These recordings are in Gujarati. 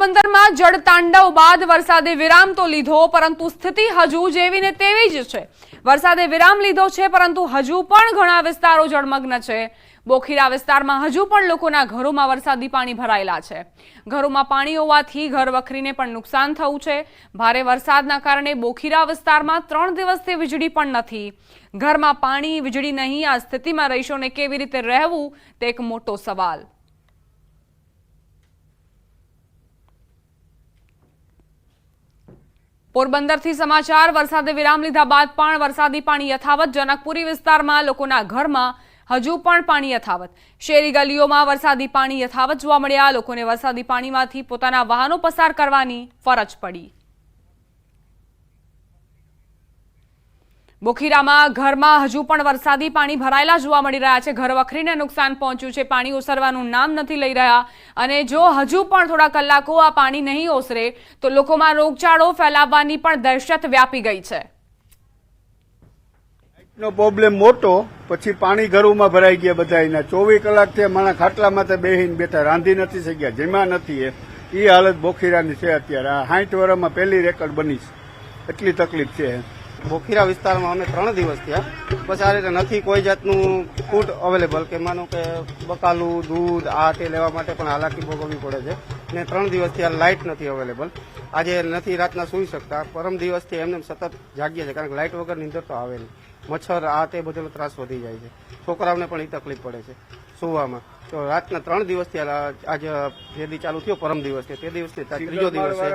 પોરબંદરમાં જળતાંડવ બાદ વરસાદે વિરામ તો લીધો, પરંતુ સ્થિતિ હજુ જેવી ને તેવી જ છે। વરસાદે વિરામ લીધો છે, પરંતુ હજુ પણ ઘણા વિસ્તારો જળમગ્ન છે। બોખીરા વિસ્તારમાં હજુ પણ લોકોના ઘરોમાં વરસાદી પાણી ભરાયેલા છે। ઘરોમાં પાણી હોવાથી ઘર વખરીને પણ નુકસાન થયું છે। ભારે વરસાદના કારણે બોખીરા વિસ્તારમાં 3 દિવસથી વીજળી પણ નથી। ઘરમાં પાણી વીજળી નહીં, આ સ્થિતિમાં રહીશોને કેવી રીતે રહેવું તે એક મોટો સવાલ। પોરબંદરથી સમાચાર। વરસાદે વિરામ લીધા બાદ પણ વરસાદી પાણી યથાવત। જનકપુરી વિસ્તારમાં લોકોના ઘરમાં હજુ પણ પાણી યથાવત। શેરી ગલીઓમાં વરસાદી પાણી યથાવત જોવા મળ્યા। લોકોને વરસાદી પાણીમાંથી પોતાના વાહનો પસાર કરવાની ફરજ પડી। બોખીરામાં ઘરમાં હજુ પણ વરસાદી પાણી ભરાયેલા જોવા મળી રહ્યા છે। ઘર વખરીને નુકસાન પહોંચ્યું છે। પાણી ઓસરવાનું નામ નથી લઈ રહ્યા, અને જો હજુ પણ થોડા કલાકો આ પાણી નહીં ઓસરે તો લોકોમાં રોગચાળો ફેલાવવાની પણ દહેશત વ્યાપી ગઈ છે। નો પ્રોબ્લેમ મોટો, પછી પાણી ઘરોમાં ભરાઈ ગયા બધાના। 24 કલાકથી મારા ખાટલામાં બેહીને બેઠા, રાંધી નથી શક્યા, જમ્યા નથી। એ હાલત બોખીરાની છે અત્યારે। આ 60 વર્ષમાં પહેલી રેકર્ડ બની છે, એટલી તકલીફ છે। બોખીરા વિસ્તારમાં અમે 3 દિવસ થયા, બસ આ રીતે નથી કોઈ જાતનું ફૂડ અવેલેબલ, કે માનો કે બકાલું, દૂધ આ તે લેવા માટે પણ હાલાકી ભોગવવી પડે છે। ને 3 દિવસથી આ લાઇટ નથી અવેલેબલ। આજે નથી રાતના સૂઈ શકતા, પરમ દિવસથી એમને સતત જાગીએ છે, કારણ કે લાઇટ વગર નીંદર તો આવે નહીં। મચ્છર આ તે બધેનો ત્રાસ વધી જાય છે, છોકરાઓને પણ એ તકલીફ પડે છે સુવામાં। તો રાતના 3 દિવસથી આજે જે દી ચાલુ થયો પરમ દિવસથી, તે દિવસથી ત્રીજો દિવસ છે।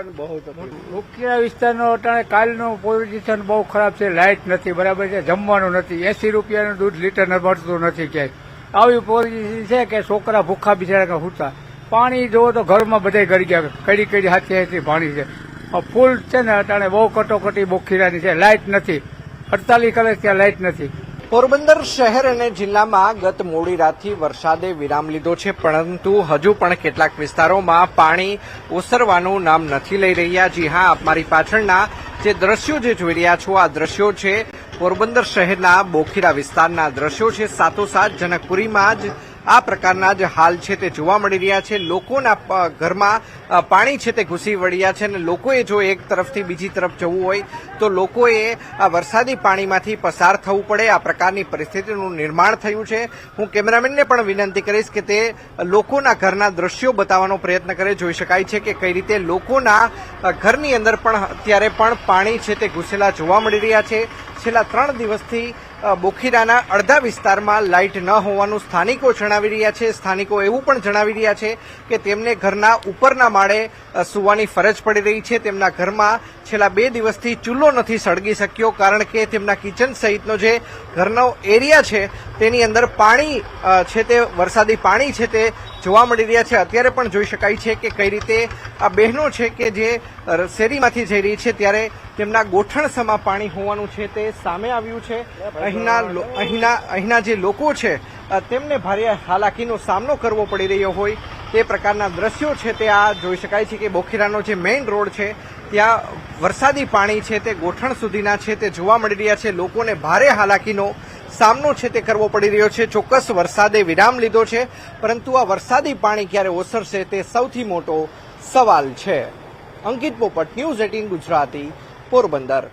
બોખીરા વિસ્તારનો અટાણે કાલનો પોઝિશન બહુ ખરાબ છે। લાઇટ નથી, બરાબર છે, જમવાનું નથી, 80 રૂપિયાનું દૂધ લીટર મળતું નથી ક્યાંય। આવી પોઝિશન છે કે છોકરા ભૂખા બિચારા હુતા। પાણી જોવો તો ઘરમાં બધા ગળી ગયા, કડી કડી હાથી પાણી છે। ફૂલ છે ને અટાણે બહુ કટોકટી બોખીરાની છે। લાઇટ નથી, 48 કલાક ત્યાં લાઇટ નથી। પોરબંદર શહેર અને જિલ્લામાં ગત મોડી રાતથી વરસાદે વિરામ લીધો છે, પરંતુ હજુ પણ કેટલાક વિસ્તારોમાં પાણી ઓસરવાનું નામ નથી લઈ રહ્યા। જી હા, આપ મારી પાછળના જે દ્રશ્યો જે જોઈ રહ્યા છો, આ દ્રશ્યો છે પોરબંદર શહેરના બોખીરા વિસ્તારના દ્રશ્યો છે। સાથોસાથ જનકપુરીમાં જ આ પ્રકારના જ હાલ છે તે જોવા મળી રહ્યા છે। લોકોના ઘરમાં પાણી છે તે ઘૂસી વળ્યા છે, અને લોકોએ જો એક તરફથી બીજી તરફ જવું હોય તો લોકોએ આ વરસાદી પાણીમાંથી પસાર થવું પડે, આ પ્રકારની પરિસ્થિતિનું નિર્માણ થયું છે। હું કેમેરામેનને પણ વિનંતી કરીશ કે તે લોકોના ઘરના દ્રશ્યો બતાવવાનો પ્રયત્ન કરે। જોઈ શકાય છે કે કઈ રીતે લોકોના ઘરની અંદર પણ અત્યારે પણ પાણી છે તે ઘૂસેલા જોવા મળી રહ્યા છે। છેલ્લા 3 દિવસથી બોખીરાના અડધા વિસ્તારમાં લાઇટ ન હોવાનું સ્થાનિકો જણાવી રહ્યા છે। સ્થાનિકો એવું પણ જણાવી રહ્યા છે કે તેમને ઘરના ઉપરના માળે સૂવાની ફરજ પડી રહી છે। તેમના ઘરમાં છેલ્લા 2 દિવસથી ચૂલો નથી સળગી શક્યો, કારણ કે તેમના કિચન સહિતનો જે ઘરનો એરિયા છે તેની અંદર પાણી છે તે વરસાદી પાણી છે તે જોવા મળી રહ્યા છે। અત્યારે પણ જોઈ શકાય છે કે કઈ રીતે આ બહેનો છે કે જે શેરીમાંથી જઈ રહી છે ત્યારે તેમના ગોઠણસમાં પાણી હોવાનું છે તે સામે આવ્યું છે। અહીંના જે લોકો છે તેમને ભારે હાલાકીનો સામનો કરવો પડી રહ્યો હોય તે પ્રકારના દ્રશ્યો છે તે આ જોઈ શકાય છે કે બોખીરાનો જે મેઇન રોડ છે ત્યાં વરસાદી પાણી છે તે ગોઠણ સુધીના છે તે જોવા મળી રહ્યા છે। લોકોને ભારે હાલાકીનો સામનો છે તે કરવો પડી રહ્યો છે। ચોક્કસ વરસાદે વિરામ લીધો છે, પરંતુ આ વરસાદી પાણી ક્યારે ઓસરશે તે સૌથી મોટો સવાલ છે। અંકિત પોપટ, ન્યૂઝ 18 ગુજરાતી, પોરબંદર।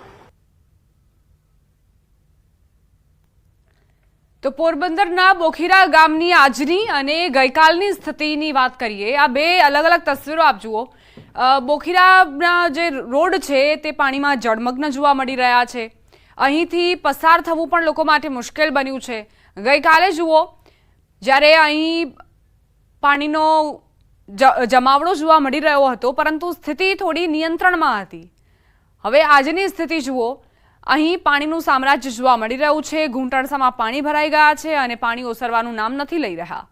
તો પોરબંદરના બોખીરા ગામની આજની અને ગઈકાલની સ્થિતિની વાત કરીએ। આ બે અલગ અલગ તસવીરો આપ જુઓ। બોખીરાના જે રોડ છે તે પાણીમાં જળમગ્ન જોવા મળી રહ્યા છે। અહીંથી પસાર થવું પણ લોકો માટે મુશ્કેલ બન્યું છે। ગઈકાલે જુઓ, જ્યારે અહીં પાણીનો જમાવડો જોવા મળી રહ્યો હતો, પરંતુ સ્થિતિ થોડી નિયંત્રણમાં હતી। હવે આજની સ્થિતિ જુઓ, અહીં પાણીનું સામ્રાજ્ય જોવા મળી રહ્યું છે। ઘૂંટણસામાં પાણી ભરાઈ ગયા છે અને પાણી ઓસરવાનું નામ નથી લઈ રહ્યા।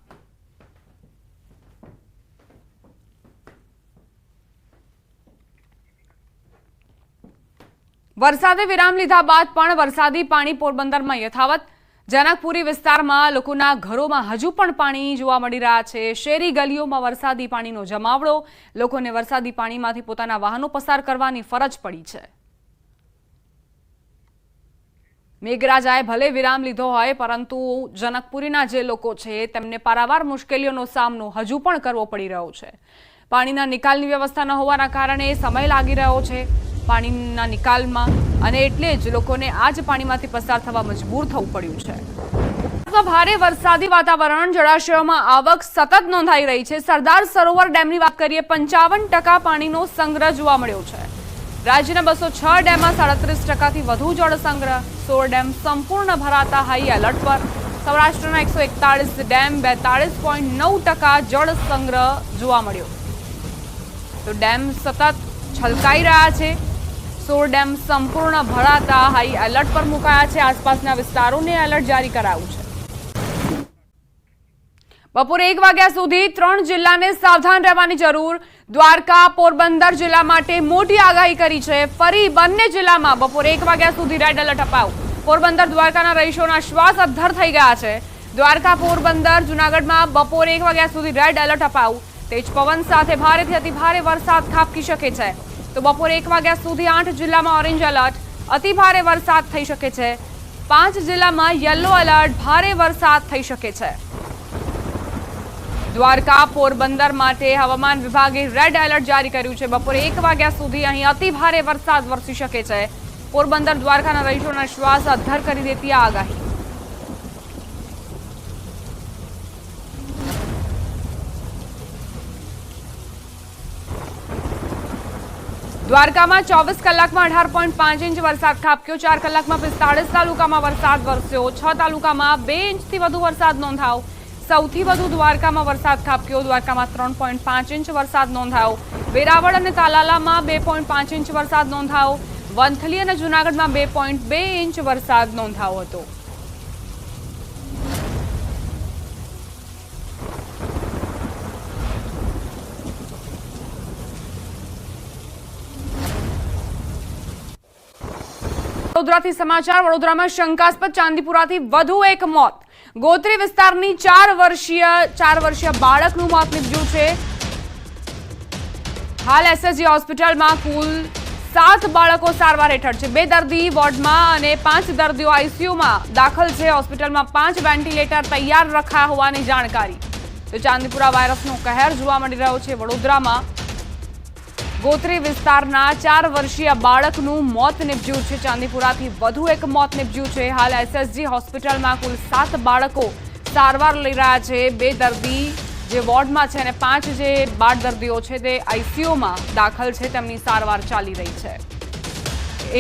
વરસાદે વિરામ લીધા બાદ પણ વરસાદી પાણી પોરબંદરમાં યથાવત। જનકપુરી વિસ્તારમાં લોકોના ઘરોમાં હજુ પણ પાણી જોવા મળી રહ્યા છે। શેરી ગલીઓમાં વરસાદી પાણીનો જમાવડો, લોકોને વરસાદી પાણીમાંથી પોતાના વાહનો પસાર કરવાની ફરજ પડી છે। મેઘરાજાએ ભલે વિરામ લીધો હોય, પરંતુ જનકપુરીના જે લોકો છે તેમને પારાવાર મુશ્કેલીઓનો સામનો હજુ પણ કરવો પડી રહ્યો છે। પાણીના નિકાલની વ્યવસ્થા ન હોવાના કારણે સમય લાગી રહ્યો છે પાણીના નિકાલમાં, અને એટલે જ લોકોને આ જ પાણીમાંથી પસાર થવા મજબૂર થવું પડ્યું છે। ભારે વરસાદી વાતાવરણ, જળાશયોમાં આવક સતત નોંધાઈ રહી છે। સરદાર સરોવર ડેમની વાત કરીએ, 55% પાણીનો સંગ્રહ જોવા મળ્યો છે। રાજ્યના 206 ડેમમાં 37%થી વધુ જળ સંગ્રહ। 16 ડેમ સંપૂર્ણ ભરાતા હાઈ એલર્ટ પર। સૌરાષ્ટ્રના 141 ડેમ 42.9% જળ સંગ્રહ જોવા મળ્યો। તો ડેમ સતત છલકાઈ રહ્યા છે। 16 ડેમ સંપૂર્ણ ભરાતા હાઈ એલર્ટ પર મુકાયા છે। આસપાસના વિસ્તારોને એલર્ટ જારી કરાયું છે। બપોરે 1 વાગ્યા સુધી 3 જિલ્લાને સાવધાન રહેવાની જરૂર। દ્વારકા, પોરબંદર જિલ્લા માટે મોટી આગાહી કરી છે। ફરી બંને જિલ્લામાં બપોરે 1 વાગ્યા સુધી રેડ એલર્ટ અપાયું। પોરબંદર, દ્વારકાના રહીશોના શ્વાસ અદ્ધર થઈ ગયા છે। દ્વારકા, પોરબંદર, જૂનાગઢમાં બપોરે 1 વાગ્યા સુધી રેડ એલર્ટ અપાયું। તેજ પવન સાથે ભારેથી અતિ ભારે વરસાદ ખાબકી શકે છે। તો બપોરે 1 વાગ્યા સુધી 8 જિલ્લામાં ઓરેન્જ એલર્ટ, અતિ ભારે વરસાદ થઈ શકે છે। 5 જિલ્લામાં યલો એલર્ટ, ભારે વરસાદ થઈ શકે છે। દ્વારકા, પોરબંદર માટે હવામાન વિભાગે રેડ એલર્ટ જારી કર્યું છે। બપોરે 1 વાગ્યા સુધી અહીં અતિ ભારે વરસાદ વરસી શકે છે। પોરબંદર, દ્વારકાના રહીશોના શ્વાસ અદ્ધર કરી દેતી આ આગાહી। દ્વારકામાં 24 કલાકમાં 18.5 ઇંચ વરસાદ ખાબક્યો। 4 કલાકમાં 45 તાલુકામાં વરસાદ વરસ્યો। 6 તાલુકામાં 2 ઇંચથી વધુ વરસાદ નોંધાયો। સૌથી વધુ દ્વારકામાં વરસાદ ખાબક્યો। દ્વારકામાં 3.5 ઇંચ વરસાદ નોંધાયો। વેરાવળ અને તાલાલામાં 2.5 ઇંચ વરસાદ નોંધાયો। વંથલી અને જૂનાગઢમાં 2.2 ઇંચ વરસાદ નોંધાયો હતો। વડોદરાથી સમાચાર। વડોદરામાં શંકાસ્પદ ચાંદીપુરાથી વધુ એક મોત। ગોત્રી વિસ્તારની 4 વર્ષીય બાળકનું મોત નીપજ્યું છે। હાલ એસએસજી હોસ્પિટલમાં કુલ 7 બાળકો સારવાર હેઠળ છે। 2 દર્દી વોર્ડમાં અને 5 દર્દીઓ આઈસીયુમાં દાખલ છે। હોસ્પિટલમાં 5 વેન્ટિલેટર તૈયાર રખાયા હોવાની જાણકારી। તો ચાંદીપુરા વાયરસનો કહેર જોવા મળી રહ્યો છે વડોદરામાં। ગોત્રી વિસ્તારના 4 વર્ષીય બાળકનું મોત નીપજ્યું છે। ચાંદીપુરાથી વધુ એક મોત નીપજ્યું છે। હાલ એસએસજી હોસ્પિટલમાં કુલ 7 બાળકો સારવાર લઈ રહ્યા છે। 2 દર્દી જે વોર્ડમાં છે અને 5 જે બાળ દર્દીઓ છે તે આઈસીયુમાં દાખલ છે, તેમની સારવાર ચાલી રહી છે।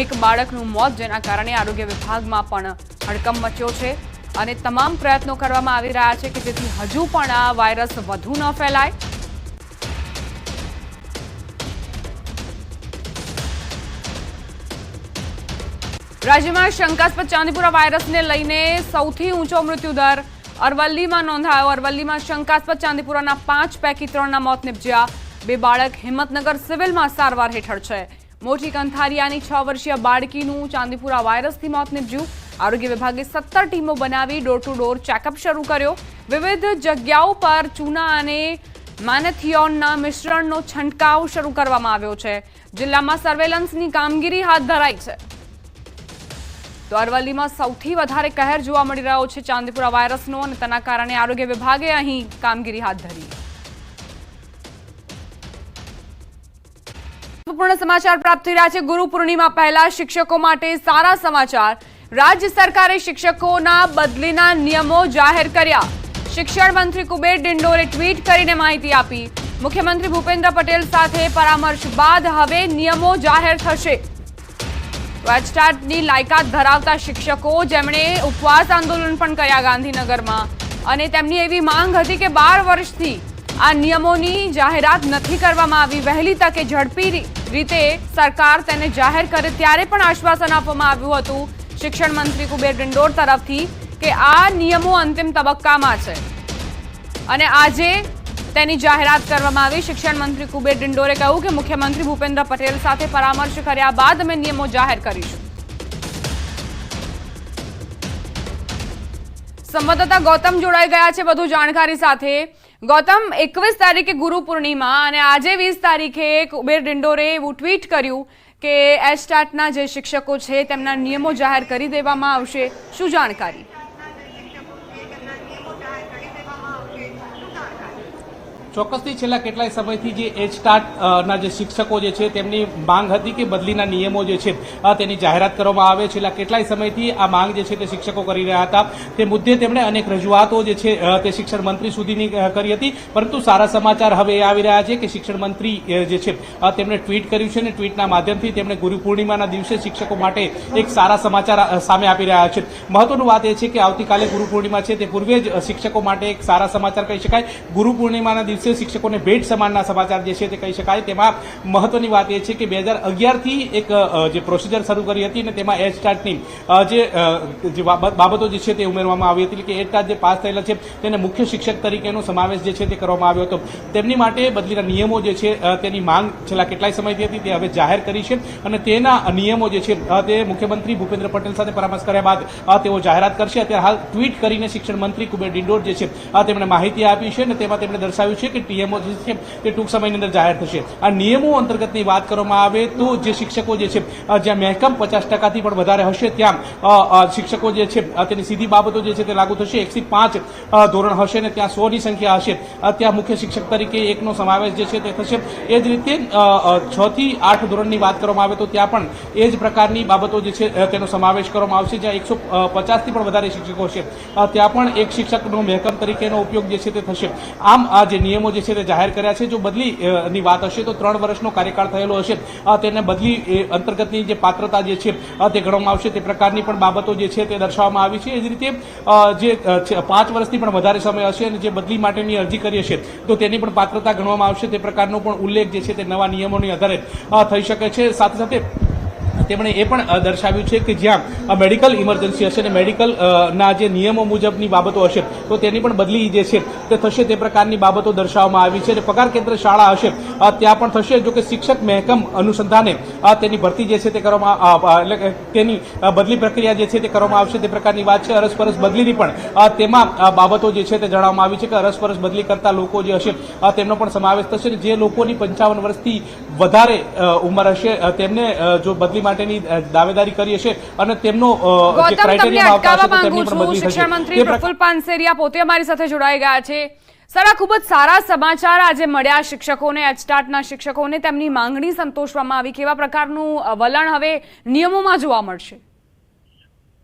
એક બાળકનું મોત, જેના કારણે આરોગ્ય વિભાગમાં પણ હડકંપ મચ્યો છે અને તમામ પ્રયત્નો કરવામાં આવી રહ્યા છે કે જેથી હજુ પણ આ વાયરસ વધુ ન ફેલાય। રાજ્યમાં શંકાસ્પદ ચાંદીપુરા વાયરસને લઈને સૌથી ઊંચો મૃત્યુદર અરવલ્લીમાં નોંધાયો। અરવલ્લીમાં શંકાસ્પદ ચાંદીપુરાના 5 પૈકી 3ના મોત નીપજ્યા। 2 બાળક હિંમતનગર સિવિલમાં સારવાર હેઠળ છે। મોટી કંથારિયાની 6 વર્ષીય બાળકીનું ચાંદીપુરા વાયરસથી મોત નીપજ્યું। આરોગ્ય વિભાગે 17 ટીમો બનાવી ડોર ટુ ડોર ચેકઅપ શરૂ કર્યો। વિવિધ જગ્યાઓ પર ચૂના અને મેનેથિયોનના મિશ્રણનો છંટકાવ શરૂ કરવામાં આવ્યો છે। જિલ્લામાં સર્વેલન્સની કામગીરી હાથ ધરાઈ છે। તો અરવલ્લીમાં સૌથી વધારે કહેર જોવા મળી રહ્યો છે ચાંદીપુરા વાયરસનો, અને તેના કારણે આરોગ્ય વિભાગે અહીં કામગીરી હાથ ધરી। મહત્વપૂર્ણ સમાચાર પ્રાપ્ત થઈ રહ્યા છે। ગુરુ પૂર્ણિમા પહેલા શિક્ષકો માટે સારા સમાચાર। રાજ્ય સરકારે શિક્ષકોના બદલીના નિયમો જાહેર કર્યા। શિક્ષણ મંત્રી કુબેર ડિંડોરે ટ્વીટ કરીને માહિતી આપી। મુખ્યમંત્રી ભૂપેન્દ્ર પટેલ સાથે પરામર્શ બાદ હવે નિયમો જાહેર થશે। એચટાટની લાયકાત ધરાવતા શિક્ષકો જેમણે ઉપવાસ આંદોલન પણ કર્યા ગાંધીનગરમાં, અને તેમની એવી માંગ હતી કે 12 વર્ષથી આ નિયમોની જાહેરાત નથી કરવામાં આવી, વહેલી તકે ઝડપી રીતે સરકાર તેને જાહેર કરે, ત્યારે પણ આશ્વાસન આપવામાં આવ્યું હતું શિક્ષણ મંત્રી કુબેર ડિંડોર તરફથી કે આ નિયમો અંતિમ તબક્કામાં છે, અને આજે તેની જાહેરાત કરવામાં આવી। શિક્ષણ મંત્રી કુબેર ડિંડોરે કહ્યું કે મુખ્યમંત્રી ભૂપેન્દ્ર પટેલ સાથે પરામર્શ કર્યા બાદ અમે નિયમો જાહેર કરીશું। સંવાદદાતા ગૌતમ જોડાઈ ગયા છે વધુ જાણકારી સાથે। ગૌતમ, 21 તારીખે ગુરુ પૂર્ણિમા અને આજે 20 તારીખે કુબેર ડિંડોરે એવું ટ્વીટ કર્યું કે એચટાટના જે શિક્ષકો છે તેમના નિયમો જાહેર કરી દેવામાં આવશે, શું જાણકારી? ચોક્કસથી છેલ્લા કેટલાય સમયથી જે એચ સ્ટાર્ટ ના જે શિક્ષકો જે છે તેમની માંગ હતી કે બદલીના નિયમો જે છે તેની જાહેરાત કરવામાં આવે. છેલ્લા કેટલાય સમયથી આ માંગ જે છે તે શિક્ષકો કરી રહ્યા હતા. તે મુદ્દે તેમણે અનેક રજૂઆતો જે છે તે શિક્ષણ મંત્રી સુધીની કરી હતી, પરંતુ સારા સમાચાર હવે એ આવી રહ્યા છે કે શિક્ષણ મંત્રી જે છે તેમણે ટ્વીટ કર્યું છે અને ટ્વીટના માધ્યમથી તેમણે ગુરુ પૂર્ણિમાના દિવસે શિક્ષકો માટે એક સારા સમાચાર સામે આપી રહ્યા છે. મહત્વનું વાત એ છે કે આવતીકાલે ગુરુ પૂર્ણિમા છે, તે પૂર્વે જ શિક્ષકો માટે એક સારા સમાચાર કહી શકાય. ગુરુ પૂર્ણિમાના દિવસે શિક્ષકોને ભેટ સમાનના સમાચાર જે છે તે કહી શકાય. તેમાં મહત્વની વાત એ છે કે 2011થી એક જે પ્રોસિજર શરૂ કરી હતી અને તેમાં એચ સ્ટાર્ટની જે બાબતો જે છે તે ઉમેરવામાં આવી હતી કે એચ સ્ટાર્ટ જે પાસ થયેલા છે તેને મુખ્ય શિક્ષક તરીકેનો સમાવેશ જે છે તે કરવામાં આવ્યો હતો. તેમની માટે બદલીના નિયમો જે છે તેની માંગ છેલ્લા કેટલાય સમયથી હતી, તે હવે જાહેર કરી છે અને તેના નિયમો જે છે તે મુખ્યમંત્રી ભૂપેન્દ્ર પટેલ સાથે પરામર્શ કર્યા બાદ તેઓ જાહેરાત કરશે. અત્યારે હાલ ટ્વીટ કરીને શિક્ષણ મંત્રી કુબેર ડિંડોર જે છે તેમણે માહિતી આપી છે અને તેમાં તેમણે દર્શાવ્યું છે કે ટીએમઓ જે છે તે ટૂંક સમયની અંદર જાહેર થશે. આ નિયમો અંતર્ગતની વાત કરવામાં આવે તો જે શિક્ષકો જે છે જ્યાં મહેકમ 50%થી પણ વધારે હશે ત્યાં શિક્ષકો જે છે તેની સીધી બાબતો જે છે તે લાગુ થશે. 105 ધોરણ હશે ને ત્યાં 100ની સંખ્યા હશે, ત્યાં મુખ્ય શિક્ષક તરીકે એકનો સમાવેશ જે છે તે થશે. એ જ રીતે 6 થી 8 ધોરણની વાત કરવામાં આવે તો ત્યાં પણ એ જ પ્રકારની બાબતો જે છે તેનો સમાવેશ કરવામાં આવશે. જ્યાં 150થી પણ વધારે શિક્ષકો છે ત્યાં પણ એક શિક્ષકનો મહેકમ તરીકેનો ઉપયોગ જે છે તે થશે. આમ આ જે નિયમો જે છે તે જાહેર કર્યા છે. જો બદલીની વાત હશે તો 3 વર્ષનો કાર્યકાળ થયેલો હશે તેને બદલી અંતર્ગતની જે પાત્રતા જે છે તે ગણવામાં આવશે. તે પ્રકારની પણ બાબતો જે છે તે દર્શાવવામાં આવી છે. એ જ રીતે જે 5 વર્ષથી પણ વધારે સમય હશે અને જે બદલી માટેની અરજી કરી હશે તો તેની પણ પાત્રતા ગણવામાં આવશે. તે પ્રકારનો પણ ઉલ્લેખ જે છે તે નવા નિયમોની આધારે થઈ શકે છે. સાથે સાથે તેમણે એ પણ દર્શાવ્યું છે કે જ્યાં મેડિકલ ઇમરજન્સી હશે અને મેડિકલ ના જે નિયમો મુજબની બાબતો હશે તો તેની પણ બદલી જે છે તે થશે. તે પ્રકારની બાબતો દર્શાવવામાં આવી છે. અને પગાર કેન્દ્ર શાળા હશે ત્યાં પણ થશે. જો કે શિક્ષક મહેકમ અનુસંધાને તેની ભરતી જે છે તે કરવામાં એટલે તેની બદલી પ્રક્રિયા જે છે તે કરવામાં આવશે. તે પ્રકારની વાત છે. અરસપરસ બદલીની પણ તેમાં બાબતો જે છે તે જણાવવામાં આવી છે કે અરસપરસ બદલી કરતા લોકો જે હશે તેમનો પણ સમાવેશ થશે. જે લોકોની 55 વર્ષથી વધારે ઉંમર હશે તેમને જો બદલી માટેની દાવેદારી કરી હશે અને તેમનો જે ક્રાઇટેરિયા આવતા હશે તો તેમની પણ બદલી થશે. શિક્ષણ મંત્રી પ્રફુલ્લ પાનસેરિયા પોતે અમારી સાથે જોડાઈ ગયા છે. સર, આ ખૂબ જ સારા સમાચાર આજે મળ્યા શિક્ષકોને, એચ સ્ટાર્ટના શિક્ષકોને. તેમની માંગણી સંતોષવામાં આવી. કેવા પ્રકારનું વલણ હવે નિયમોમાં જોવા મળશે?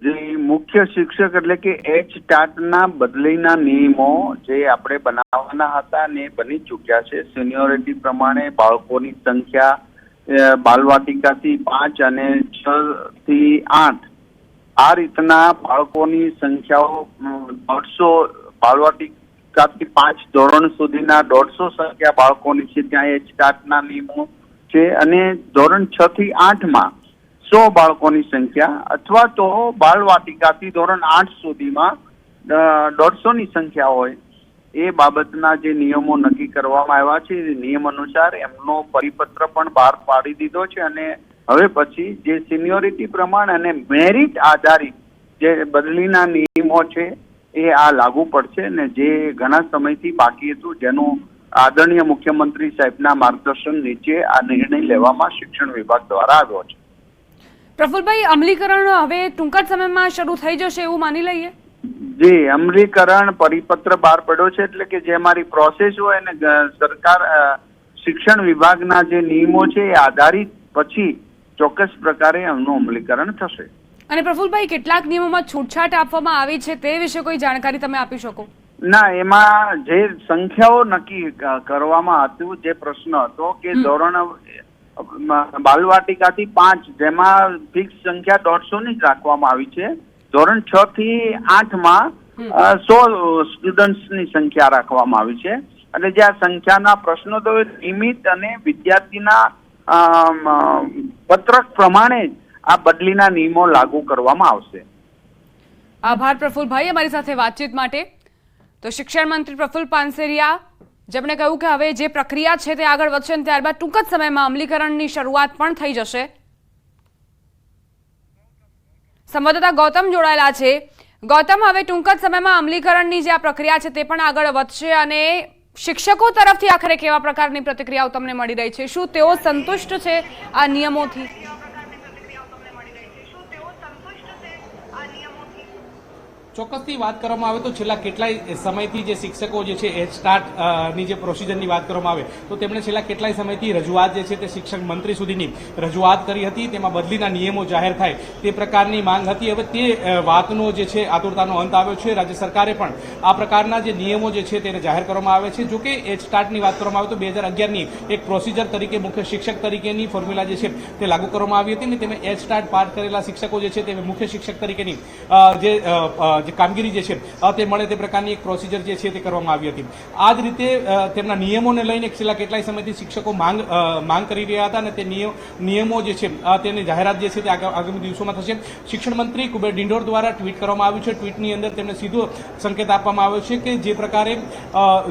જે મુખ્ય શિક્ષક એટલે કે એચ સ્ટાર્ટના બદલીના નિયમો જે આપણે બનાવવાના હતા ને બની ચૂક્યા છે. સિનિયોરિટી પ્રમાણે બાળકોની સંખ્યા બાલવાટિકાથી 5 અને 6 થી 8 આ રીતના બાળકોની સંખ્યાઓ 150 બાલવાટિકાથી 5 ધોરણ સુધીના 150 સંખ્યા બાળકોની છે ત્યાં એચ સ્ટાર્ટના નિયમો છે. અને ધોરણ 6 થી 8માં 100 બાળકોની સંખ્યા અથવા તો બાલવાટિકાથી ધોરણ 8 સુધીમાં 150ની સંખ્યા હોય એ બાબતના જે નિયમો નક્કી કરવામાં આવ્યા છે એ નિયમ અનુસાર એમનો પરિપત્ર પણ બહાર પાડી દીધો છે. અને હવે પછી જે સિનિયોરિટી પ્રમાણે અને મેરિટ આધારિત જે બદલીના નિયમો છે એ આ લાગુ પડશે. ને જે ઘણા સમયથી બાકી હતું જેનું આદરણીય મુખ્યમંત્રી સાહેબના માર્ગદર્શન નીચે આ નિર્ણય લેવામાં શિક્ષણ વિભાગ દ્વારા આવ્યો છે. પ્રફુલભાઈ, અમલીકરણ હવે ટૂંક જ સમયમાં શરૂ થઈ જશે એવું માની લઈએ? જી, અમલીકરણ પરિપત્ર બહાર પડ્યો છે એટલે કે જે અમારી પ્રોસેસ હોય અને સરકાર શિક્ષણ વિભાગના જે નિયમો છે એ આધારિત પછી ચોક્કસ પ્રકારે એમનું અમલીકરણ થશે. અને પ્રફુલભાઈ, કેટલાક નિયમોમાં છૂટછાટ આપવામાં આવી છે તે વિશે કોઈ જાણકારી તમે આપી શકો? ના, એમાં જે સંખ્યાઓ નક્કી કરવામાં હતું, જે પ્રશ્ન હતો કે ધોરણ બાલવાટિકાથી 5 જેમાં ફિક્સ સંખ્યા 150ની જ રાખવામાં આવી છે. ધોરણ 6 થી 8માં 100 સ્ટુડન્ટ્સની સંખ્યા રાખવામાં આવી છે. અને જે આ સંખ્યાના પ્રશ્નો તો નિયમિત અને વિદ્યાર્થીના પત્રક પ્રમાણે જ આ બદલીના નિયમો લાગુ કરવામાં આવશે. આભાર પ્રફુલભાઈ અમારી સાથે વાતચીત માટે. તો શિક્ષણ મંત્રી પ્રફુલ્લ પાનસેરિયા જેમણે કહ્યું કે હવે જે પ્રક્રિયા છે તે આગળ વધશે અને ત્યારબાદ ટૂંક જ સમયમાં અમલીકરણની શરૂઆત પણ થઈ જશે. સંવાદદાતા ગૌતમ જોડાયેલા છે. ગૌતમ, હવે ટૂંક જ સમયમાં અમલીકરણની જે આ પ્રક્રિયા છે તે પણ આગળ વધશે અને શિક્ષકો તરફથી આખરે કેવા પ્રકારની પ્રતિક્રિયાઓ તમને મળી રહી છે? શું તેઓ સંતુષ્ટ છે આ નિયમોથી? ચોક્કસથી વાત કરવામાં આવે તો છેલ્લા કેટલાય સમયથી જે શિક્ષકો જે છે એચ સ્ટાર્ટ ની જે પ્રોસિજરની વાત કરવામાં આવે તો તેમણે છેલ્લા કેટલાય સમયથી રજૂઆત જે છે તે શિક્ષણ મંત્રી સુધીની રજૂઆત કરી હતી. તેમાં બદલીના નિયમો જાહેર થાય તે પ્રકારની માંગ હતી. હવે તે વાતનો જે છે આતુરતાનો અંત આવ્યો છે. રાજ્ય સરકારે પણ આ પ્રકારના જે નિયમો જે છે તેને જાહેર કરવામાં આવે છે. જોકે એચ સ્ટાર્ટની વાત કરવામાં આવે તો 2011ની એક પ્રોસિજર તરીકે મુખ્ય શિક્ષક તરીકેની ફોર્મ્યુલા જે છે તે લાગુ કરવામાં આવી હતી ને તેમાં એચ સ્ટાર્ટ પાસ કરેલા શિક્ષકો જે છે તે મુખ્ય શિક્ષક તરીકેની જે કામગીરી જે છે તે મળે તે પ્રકારની એક પ્રોસિજર જે છે તે કરવામાં આવી હતી. આ જ રીતે તેમના નિયમોને લઈને છેલ્લા કેટલાય સમયથી શિક્ષકો માંગ કરી રહ્યા હતા અને તે નિયમો જે છે તેની જાહેરાત જે છે તે આગામી દિવસોમાં થશે. શિક્ષણ મંત્રી કુબેર ડિંડોર દ્વારા ટ્વીટ કરવામાં આવ્યું છે. ટ્વીટની અંદર તેમને સીધો સંકેત આપવામાં આવ્યો છે કે જે પ્રકારે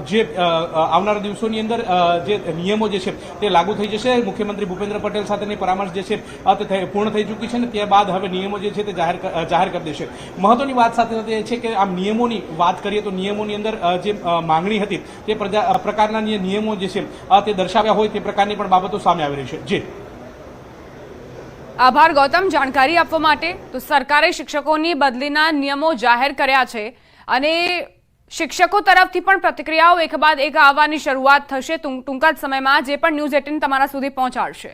જે આવનારા દિવસોની અંદર જે નિયમો જે છે તે લાગુ થઈ જશે. મુખ્યમંત્રી ભૂપેન્દ્ર પટેલ સાથેની પરામર્શ જે છે તે પૂર્ણ થઈ ચૂકી છે અને ત્યારબાદ હવે નિયમો જે છે તે જાહેર કરી દેશે. મહત્વની વાત સાથે સાથે એ છે કે આમ નિયમોની વાત કરીએ તો નિયમોની અંદર જે માંગણી હતી તે પ્રકારના જે નિયમો જે છે તે દર્શાવ્યા હોય તે પ્રકારની પણ બાબતો સામે આવી રહી છે. જી આભાર ગૌતમ જાણકારી આપવા માટે. તો સરકારે શિક્ષકોની બદલીના નિયમો જાહેર કર્યા છે અને શિક્ષકો તરફથી પણ પ્રતિક્રિયાઓ એક બાદ એક આવવાની શરૂઆત થશે ટૂંકા જ સમયમાં. જે પણ ન્યૂઝ 18 તમારા સુધી પહોંચાડશે.